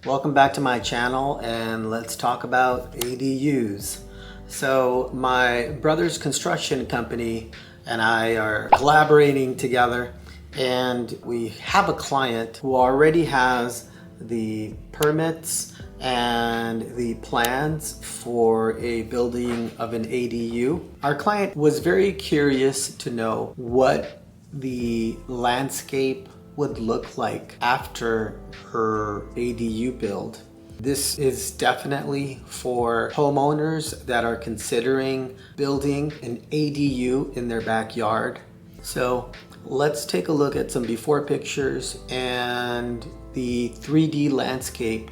Welcome back to my channel, and let's talk about ADUs. So my brother's construction company and I are collaborating together, and we have a client who already has the permits and the plans for a building of an ADU. Our client was very curious to know what the landscape would look like after her ADU build. This is definitely for homeowners that are considering building an ADU in their backyard. So let's take a look at some before pictures and the 3D landscape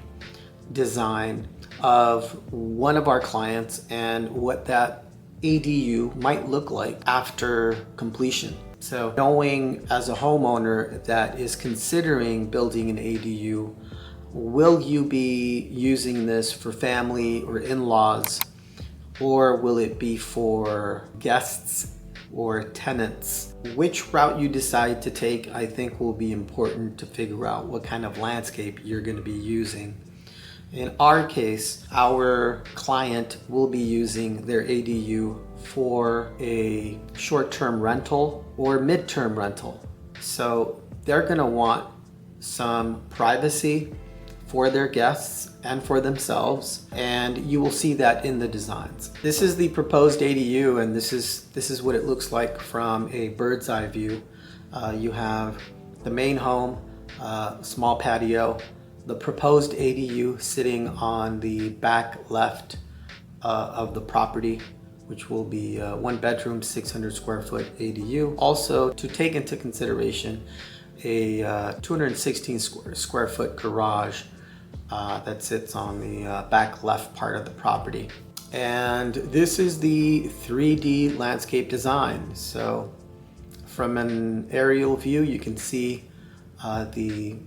design of one of our clients and what that ADU might look like after completion. So knowing as a homeowner that is considering building an ADU, will you be using this for family or in-laws, or will it be for guests or tenants? Which route you decide to take, I think, will be important to figure out what kind of landscape you're going to be using. In our case, our client will be using their ADU for a short-term rental or mid-term rental. So they're going to want some privacy for their guests and for themselves, and you will see that in the designs. This is the proposed ADU, and this is what it looks like from a bird's eye view. You have the main home, small patio, the proposed ADU sitting on the back left of the property, which will be a 1-bedroom, 600 square foot ADU. Also, to take into consideration, a 216 square foot garage that sits on the back left part of the property. And this is the 3D landscape design. So from an aerial view, you can see the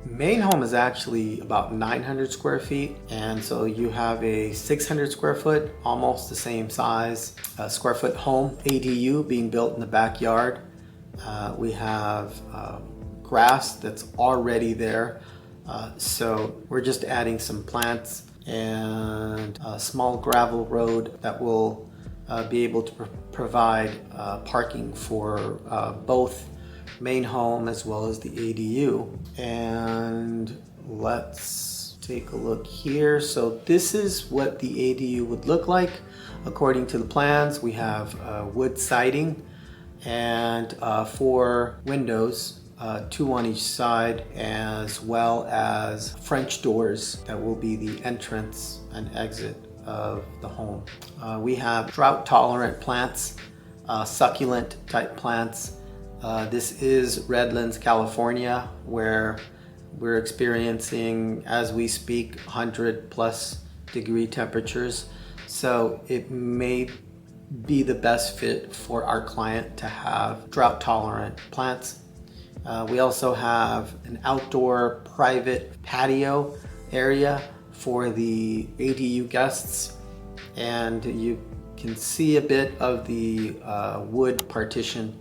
main home is actually about 900 square feet, and so you have a 600 square foot, almost the same size, square foot home ADU being built in the backyard. We have grass that's already there, so we're just adding some plants and a small gravel road that will be able to provide parking for both main home as well as the ADU. And let's take a look here. So this is what the ADU would look like according to the plans. We have wood siding and 4 windows, 2 on each side, as well as French doors that will be the entrance and exit of the home. We have drought tolerant plants, succulent type plants. This is Redlands, California, where we're experiencing, as we speak, 100+ degree temperatures. So it may be the best fit for our client to have drought tolerant plants. We also have an outdoor private patio area for the ADU guests, and you can see a bit of the wood partition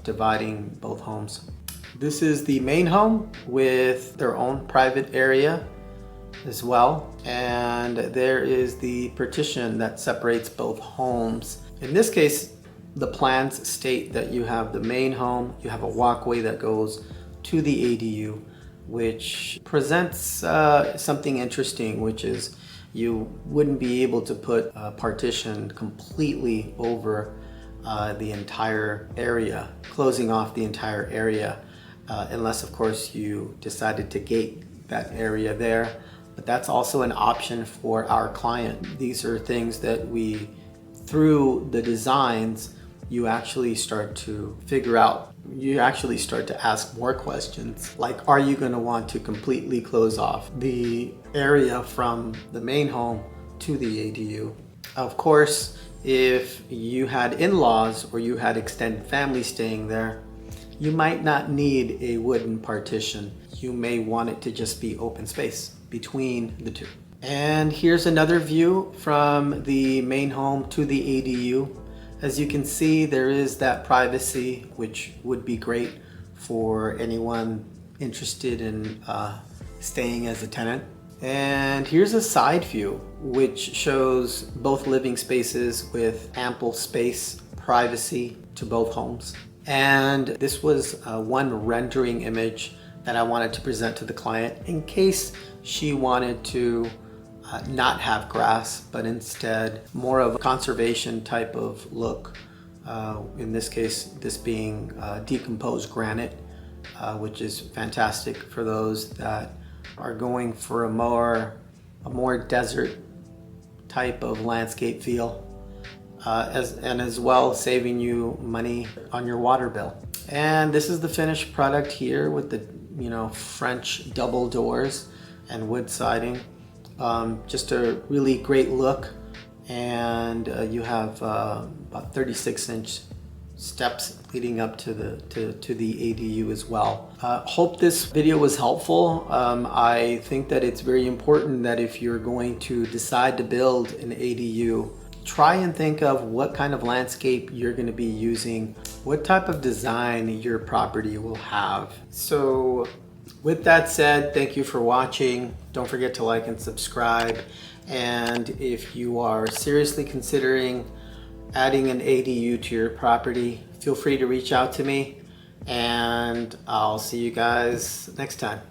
dividing both homes. This is the main home with their own private area as well, and there is the partition that separates both homes. In this case, the plans state that you have the main home, you have a walkway that goes to the ADU, which presents something interesting, which is you wouldn't be able to put a partition completely over the entire area, closing off the entire area, unless of course you decided to gate that area there. But that's also an option for our client. These are things that we, through the designs, you actually start to figure out. You actually start to ask more questions, like, are you going to want to completely close off the area from the main home to the ADU? Of course, if you had in-laws or you had extended family staying there, you might not need a wooden partition. You may want it to just be open space between the two. And here's another view from the main home to the ADU. As you can see, there is that privacy, which would be great for anyone interested in staying as a tenant. And here's a side view, which shows both living spaces with ample space, privacy to both homes. And this was one rendering image that I wanted to present to the client in case she wanted to not have grass, but instead more of a conservation type of look. In this case, this being decomposed granite, which is fantastic for those that are going for a more desert type of landscape feel, as well saving you money on your water bill. And this is the finished product here with the French double doors and wood siding. Just a really great look, and you have about 36-inch steps leading up to the ADU as well. Hope this video was helpful. I think that it's very important that if you're going to decide to build an ADU, try and think of what kind of landscape you're going to be using, what type of design your property will have. So with that said, thank you for watching. Don't forget to like and subscribe. And if you are seriously considering adding an ADU to your property, feel free to reach out to me, and I'll see you guys next time.